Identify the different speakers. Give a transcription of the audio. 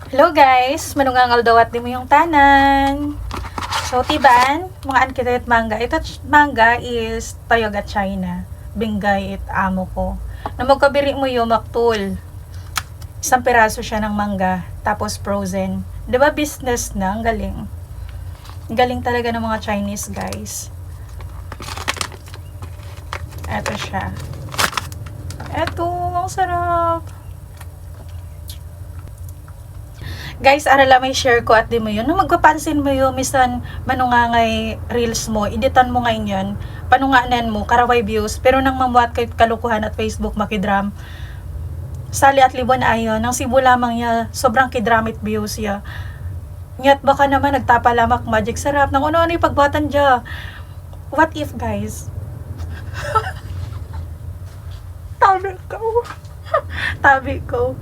Speaker 1: Hello guys, manungangal dawat di mo yung tanan. So tiban, mga ankitet mangga. Ito mangga is Toyoga China. Bingay it amo ko. Na magkabiri mo yung maktul. Isang piraso siya ng mangga, tapos frozen. 'Di ba business na, ang galing. Ang galing talaga ng mga Chinese guys. Ito siya. Ito, ang sarap. Guys, arala may share ko at di mo yun. Nung magpapansin mo yun, misan manungangay reels mo, editan mo ngayon yun, panunganan mo, karaway views, pero nang mamuat kay kalukuhan at Facebook makidram, sali at libon ayon, nang sibo lamang niya, sobrang kidramit views ya. Ngat baka naman nagtapalamak magic sarap, nang ano yung pagbuhatan dya. What if guys? Tabi ko. Tabi ko.